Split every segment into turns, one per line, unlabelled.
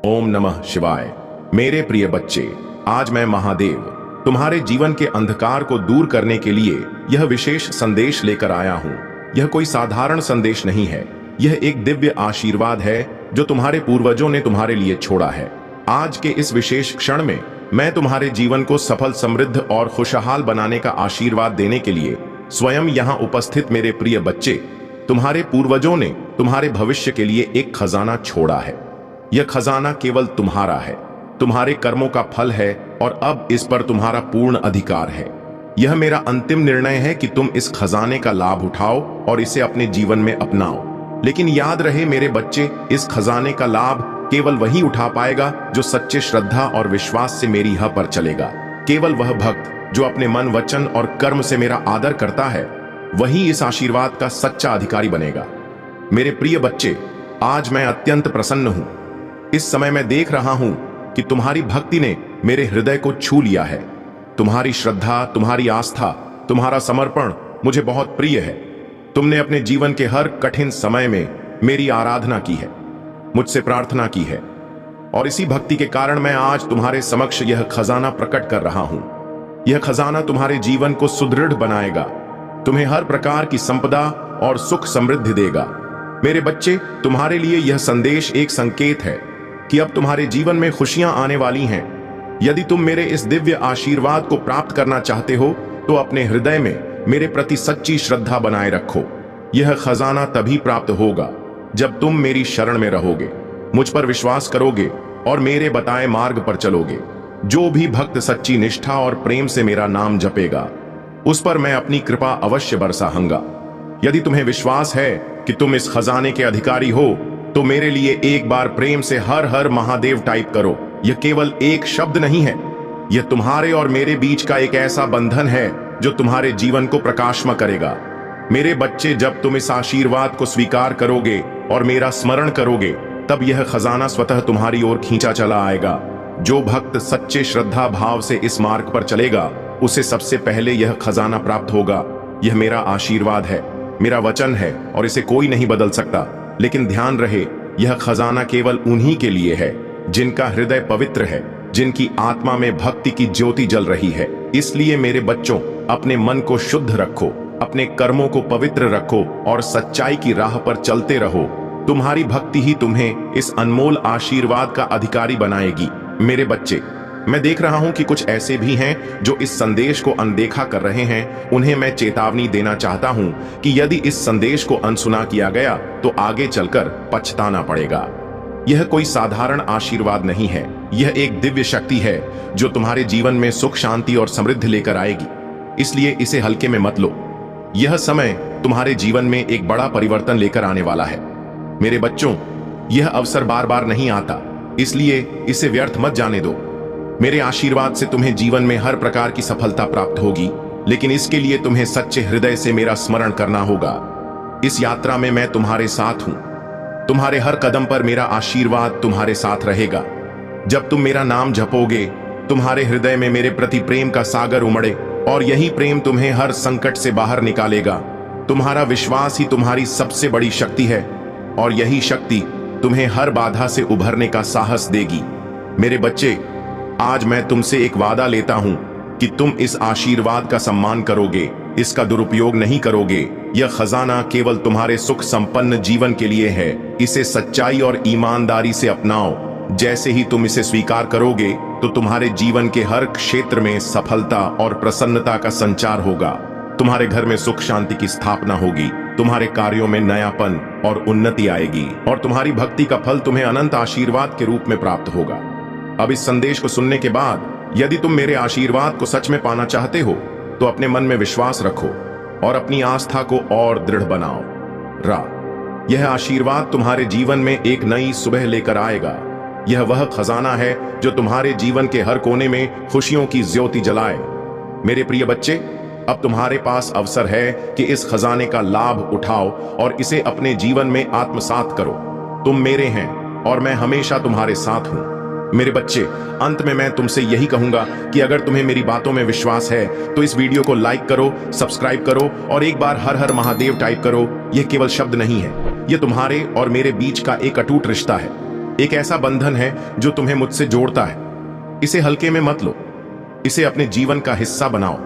ओम नमः शिवाय। मेरे प्रिय बच्चे, आज मैं महादेव तुम्हारे जीवन के अंधकार को दूर करने के लिए यह विशेष संदेश लेकर आया हूँ। यह कोई साधारण संदेश नहीं है, यह एक दिव्य आशीर्वाद है जो तुम्हारे पूर्वजों ने तुम्हारे लिए छोड़ा है। आज के इस विशेष क्षण में मैं तुम्हारे जीवन को सफल, समृद्ध और खुशहाल बनाने का आशीर्वाद देने के लिए स्वयं यहाँ उपस्थित मेरे प्रिय बच्चे, तुम्हारे पूर्वजों ने तुम्हारे भविष्य के लिए एक खजाना छोड़ा है। यह खजाना केवल तुम्हारा है, तुम्हारे कर्मों का फल है और अब इस पर तुम्हारा पूर्ण अधिकार है। यह मेरा अंतिम निर्णय है कि तुम इस खजाने का लाभ उठाओ और इसे अपने जीवन में अपनाओ। लेकिन याद रहे मेरे बच्चे, इस खजाने का लाभ केवल वही उठा पाएगा जो सच्चे श्रद्धा और विश्वास से मेरी यह पर चलेगा। केवल वह भक्त जो अपने मन, वचन और कर्म से मेरा आदर करता है, वही इस आशीर्वाद का सच्चा अधिकारी बनेगा। मेरे प्रिय बच्चे, आज मैं अत्यंत प्रसन्न हूं। इस समय मैं देख रहा हूं कि तुम्हारी भक्ति ने मेरे हृदय को छू लिया है। तुम्हारी श्रद्धा, तुम्हारी आस्था, तुम्हारा समर्पण मुझे बहुत प्रिय है। तुमने अपने जीवन के हर कठिन समय में मेरी आराधना की है, मुझसे प्रार्थना की है, और इसी भक्ति के कारण मैं आज तुम्हारे समक्ष यह खजाना प्रकट कर रहा हूं। यह खजाना तुम्हारे जीवन को सुदृढ़ बनाएगा, तुम्हें हर प्रकार की संपदा और सुख समृद्धि देगा। मेरे बच्चे, तुम्हारे लिए यह संदेश एक संकेत है कि अब तुम्हारे जीवन में खुशियां आने वाली हैं। यदि तुम मेरे इस दिव्य आशीर्वाद को प्राप्त करना चाहते हो तो अपने हृदय में मेरे प्रति सच्ची श्रद्धा बनाए रखो। यह खजाना तभी प्राप्त होगा जब तुम मेरी शरण में रहोगे, मुझ पर विश्वास करोगे और मेरे बताए मार्ग पर चलोगे। जो भी भक्त सच्ची निष्ठा और प्रेम से मेरा नाम जपेगा, उस पर मैं अपनी कृपा अवश्य बरसाऊंगा। यदि तुम्हें विश्वास है कि तुम इस खजाने के अधिकारी हो तो मेरे लिए एक बार प्रेम से हर हर महादेव टाइप करो। यह केवल एक शब्द नहीं है, यह तुम्हारे और मेरे बीच का एक ऐसा बंधन है जो तुम्हारे जीवन को प्रकाशमय करेगा। मेरे बच्चे, जब तुम इस आशीर्वाद को स्वीकार करोगे और मेरा स्मरण करोगे, तब यह खजाना स्वतः तुम्हारी ओर खींचा चला आएगा। जो भक्त सच्चे श्रद्धा भाव से इस मार्ग पर चलेगा, उसे सबसे पहले यह खजाना प्राप्त होगा। यह मेरा आशीर्वाद है, मेरा वचन है और इसे कोई नहीं बदल सकता। लेकिन ध्यान रहे, यह खजाना केवल उन्हीं के लिए है जिनका हृदय पवित्र है, जिनकी आत्मा में भक्ति की ज्योति जल रही है। इसलिए मेरे बच्चों, अपने मन को शुद्ध रखो, अपने कर्मों को पवित्र रखो और सच्चाई की राह पर चलते रहो। तुम्हारी भक्ति ही तुम्हें इस अनमोल आशीर्वाद का अधिकारी बनाएगी। मेरे बच्चे, मैं देख रहा हूं कि कुछ ऐसे भी हैं जो इस संदेश को अनदेखा कर रहे हैं। उन्हें मैं चेतावनी देना चाहता हूं कि यदि इस संदेश को अनसुना किया गया तो आगे चलकर पछताना पड़ेगा। यह कोई साधारण आशीर्वाद नहीं है, यह एक दिव्य शक्ति है जो तुम्हारे जीवन में सुख, शांति और समृद्धि लेकर आएगी। इसलिए इसे हल्के में मत लो। यह समय तुम्हारे जीवन में एक बड़ा परिवर्तन लेकर आने वाला है। मेरे बच्चों, यह अवसर बार बार नहीं आता, इसलिए इसे व्यर्थ मत जाने दो। मेरे आशीर्वाद से तुम्हें जीवन में हर प्रकार की सफलता प्राप्त होगी, लेकिन इसके लिए तुम्हें सच्चे हृदय से मेरा स्मरण करना होगा। इस यात्रा में मैं तुम्हारे साथ हूं, तुम्हारे हर कदम पर मेरा आशीर्वाद तुम्हारे साथ रहेगा। जब तुम मेरा नाम जपोगे, तुम्हारे हृदय में मेरे प्रति प्रेम का सागर उमड़े और यही प्रेम तुम्हें हर संकट से बाहर निकालेगा। तुम्हारा विश्वास ही तुम्हारी सबसे बड़ी शक्ति है और यही शक्ति तुम्हें हर बाधा से उभरने का साहस देगी। मेरे बच्चे, आज मैं तुमसे एक वादा लेता हूं कि तुम इस आशीर्वाद का सम्मान करोगे, इसका दुरुपयोग नहीं करोगे। यह खजाना केवल तुम्हारे सुख संपन्न जीवन के लिए है। इसे सच्चाई और ईमानदारी से अपनाओ। जैसे ही तुम इसे स्वीकार करोगे तो तुम्हारे जीवन के हर क्षेत्र में सफलता और प्रसन्नता का संचार होगा। तुम्हारे घर में सुख शांति की स्थापना होगी, तुम्हारे कार्यों में नयापन और उन्नति आएगी और तुम्हारी भक्ति का फल तुम्हें अनंत आशीर्वाद के रूप में प्राप्त होगा। अब इस संदेश को सुनने के बाद यदि तुम मेरे आशीर्वाद को सच में पाना चाहते हो तो अपने मन में विश्वास रखो और अपनी आस्था को और दृढ़ बनाओ। यह आशीर्वाद तुम्हारे जीवन में एक नई सुबह लेकर आएगा। यह वह खजाना है जो तुम्हारे जीवन के हर कोने में खुशियों की ज्योति जलाए। मेरे प्रिय बच्चे, अब तुम्हारे पास अवसर है कि इस खजाने का लाभ उठाओ और इसे अपने जीवन में आत्मसात करो। तुम मेरे हैं और मैं हमेशा तुम्हारे साथ हूं। मेरे बच्चे, अंत में मैं तुमसे यही कहूंगा कि अगर तुम्हें मेरी बातों में विश्वास है तो इस वीडियो को लाइक करो, सब्सक्राइब करो और एक बार हर हर महादेव टाइप करो। यह केवल शब्द नहीं है, यह तुम्हारे और मेरे बीच का एक अटूट रिश्ता है। एक ऐसा बंधन है जो तुम्हें मुझसे जोड़ता है। इसे हल्के में मत लो, इसे अपने जीवन का हिस्सा बनाओ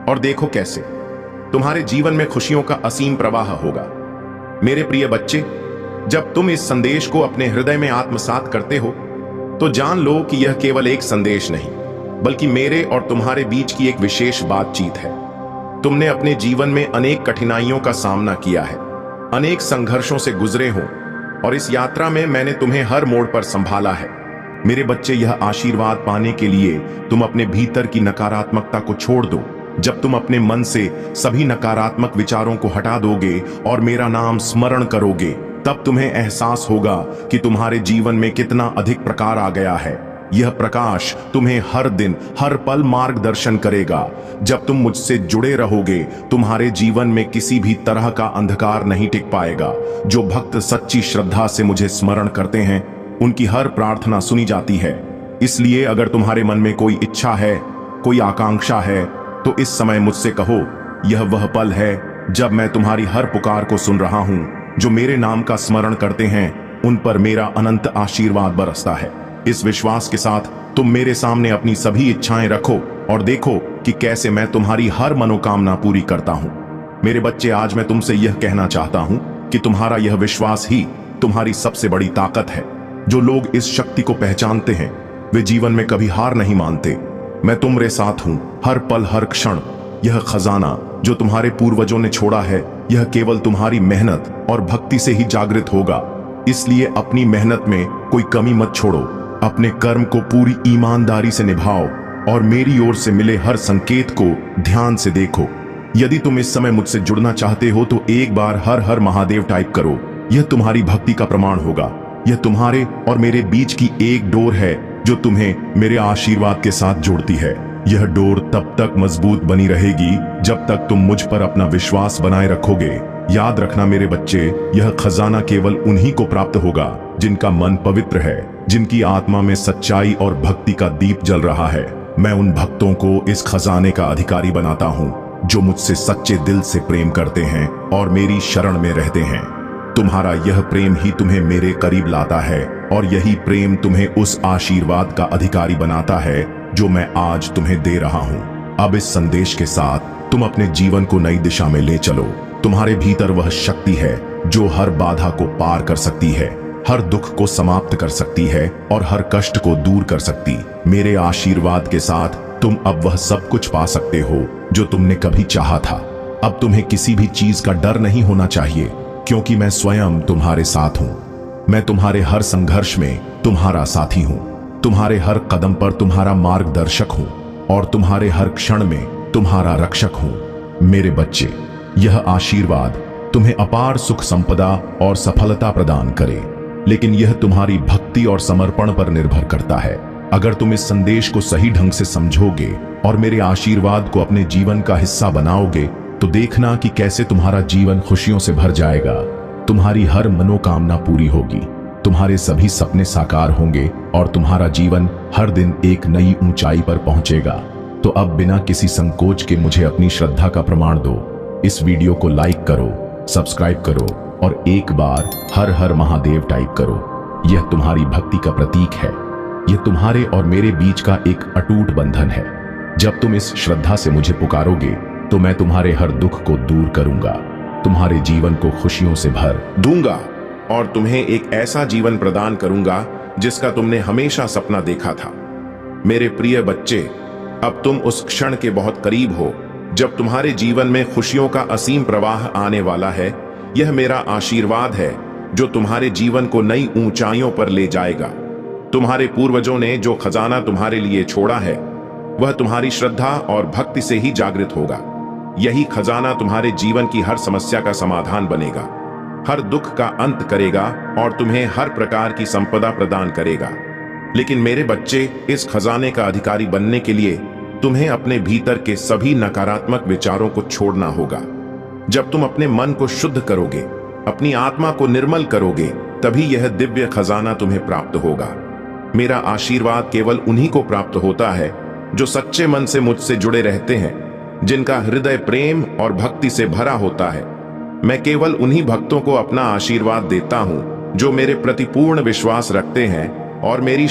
और देखो कैसे तुम्हारे जीवन में खुशियों का असीम प्रवाह होगा। मेरे प्रिय बच्चे, जब तुम इस संदेश को अपने हृदय में आत्मसात करते हो तो जान लो कि यह केवल एक संदेश नहीं, बल्कि मेरे और तुम्हारे बीच की एक विशेष बातचीत है। तुमने अपने जीवन में अनेक कठिनाइयों का सामना किया है, अनेक संघर्षों से गुजरे हो, और इस यात्रा में मैंने तुम्हें हर मोड़ पर संभाला है। मेरे बच्चे, यह आशीर्वाद पाने के लिए तुम अपने भीतर की नकारात्मकता को छोड़ दो। जब तुम अपने मन से सभी नकारात्मक विचारों को हटा दोगे और मेरा नाम स्मरण करोगे, तब तुम्हें एहसास होगा कि तुम्हारे जीवन में कितना अधिक प्रकाश आ गया है। यह प्रकाश तुम्हें हर दिन हर पल मार्गदर्शन करेगा। जब तुम मुझसे जुड़े रहोगे, तुम्हारे जीवन में किसी भी तरह का अंधकार नहीं टिक पाएगा। जो भक्त सच्ची श्रद्धा से मुझे स्मरण करते हैं, उनकी हर प्रार्थना सुनी जाती है। इसलिए अगर तुम्हारे मन में कोई इच्छा है, कोई आकांक्षा है, तो इस समय मुझसे कहो। यह वह पल है जब मैं तुम्हारी हर पुकार को सुन रहा हूं। जो मेरे नाम का स्मरण करते हैं, उन पर मेरा अनंत आशीर्वाद बरसता है। इस विश्वास के साथ तुम मेरे सामने अपनी सभी इच्छाएं रखो और देखो कि कैसे मैं तुम्हारी हर मनोकामना पूरी करता हूं। मेरे बच्चे, आज मैं तुमसे यह कहना चाहता हूं कि तुम्हारा यह विश्वास ही तुम्हारी सबसे बड़ी ताकत है। जो लोग इस शक्ति को पहचानते हैं, वे जीवन में कभी हार नहीं मानते। मैं तुम्हारे साथ हूं, हर पल हर क्षण। यह खजाना जो तुम्हारे पूर्वजों ने छोड़ा है, यह केवल तुम्हारी मेहनत और भक्ति से ही जागृत होगा। इसलिए अपनी मेहनत में कोई कमी मत छोड़ो। अपने कर्म को पूरी ईमानदारी से निभाओ और मेरी ओर से मिले हर संकेत को ध्यान से देखो। यदि तुम इस समय मुझसे जुड़ना चाहते हो तो एक बार हर हर महादेव टाइप करो। यह तुम्हारी भक्ति का प्रमाण होगा। यह तुम्हारे और मेरे बीच की एक डोर है जो तुम्हें मेरे आशीर्वाद के साथ जोड़ती है। यह डोर तब तक मजबूत बनी रहेगी जब तक तुम मुझ पर अपना विश्वास बनाए रखोगे। याद रखना मेरे बच्चे, यह खजाना केवल उन्हीं को प्राप्त होगा जिनका मन पवित्र है, जिनकी आत्मा में सच्चाई और भक्ति का दीप जल रहा है। मैं उन भक्तों को इस खजाने का अधिकारी बनाता हूँ जो मुझसे सच्चे दिल से प्रेम करते हैं और मेरी शरण में रहते हैं। तुम्हारा यह प्रेम ही तुम्हें मेरे करीब लाता है और यही प्रेम तुम्हें उस आशीर्वाद का अधिकारी बनाता है जो मैं आज तुम्हें दे रहा हूं। अब इस संदेश के साथ तुम अपने जीवन को नई दिशा में ले चलो। तुम्हारे भीतर वह शक्ति है जो हर बाधा को पार कर सकती है, हर दुख को समाप्त कर सकती है और हर कष्ट को दूर कर सकती। मेरे आशीर्वाद के साथ तुम अब वह सब कुछ पा सकते हो जो तुमने कभी चाहा था। अब तुम्हें किसी भी चीज का डर नहीं होना चाहिए, क्योंकि मैं स्वयं तुम्हारे साथ हूं। मैं तुम्हारे हर संघर्ष में तुम्हारा साथी हूं, तुम्हारे हर कदम पर तुम्हारा मार्गदर्शक हूं और तुम्हारे हर क्षण में तुम्हारा रक्षक हूं। मेरे बच्चे, यह आशीर्वाद तुम्हें अपार सुख संपदा और सफलता प्रदान करे, लेकिन यह तुम्हारी भक्ति और समर्पण पर निर्भर करता है। अगर तुम इस संदेश को सही ढंग से समझोगे और मेरे आशीर्वाद को अपने जीवन का हिस्सा बनाओगे, तो देखना कि कैसे तुम्हारा जीवन खुशियों से भर जाएगा। तुम्हारी हर मनोकामना पूरी होगी, तुम्हारे सभी सपने साकार होंगे और तुम्हारा जीवन हर दिन एक नई ऊंचाई पर पहुंचेगा। तो अब बिना किसी संकोच के मुझे अपनी श्रद्धा का प्रमाण दो। इस वीडियो को लाइक करो, सब्सक्राइब करो और एक बार हर हर महादेव टाइप करो। यह तुम्हारी भक्ति का प्रतीक है। यह तुम्हारे और मेरे बीच का एक अटूट बंधन है। जब तुम इस श्रद्धा से मुझे पुकारोगे तो मैं तुम्हारे हर दुख को दूर करूंगा, तुम्हारे जीवन को खुशियों से भर दूंगा और तुम्हें एक ऐसा जीवन प्रदान करूंगा जिसका तुमने हमेशा सपना देखा था। मेरे प्रिय बच्चे, अब तुम उस क्षण के बहुत करीब हो जब तुम्हारे जीवन में खुशियों का असीम प्रवाह आने वाला है। यह मेरा आशीर्वाद है जो तुम्हारे जीवन को नई ऊंचाइयों पर ले जाएगा। तुम्हारे पूर्वजों ने जो खजाना तुम्हारे लिए छोड़ा है, वह तुम्हारी श्रद्धा और भक्ति से ही जागृत होगा। यही खजाना तुम्हारे जीवन की हर समस्या का समाधान बनेगा, हर दुख का अंत करेगा और तुम्हें हर प्रकार की संपदा प्रदान करेगा। लेकिन मेरे बच्चे, इस खजाने का अधिकारी बनने के लिए तुम्हें अपने भीतर के सभी नकारात्मक विचारों को छोड़ना होगा। जब तुम अपने मन को शुद्ध करोगे, अपनी आत्मा को निर्मल करोगे, तभी यह दिव्य खजाना तुम्हें प्राप्त होगा। मेरा आशीर्वाद केवल उन्हीं को प्राप्त होता है जो सच्चे मन से मुझसे जुड़े रहते हैं, जिनका हृदय प्रेम और भक्ति से भरा होता है। मैं केवल उन्हीं भक्तों को अपना आशीर्वाद देता हूं जो मेरे प्रति पूर्ण विश्वास रखते हैं और मेरी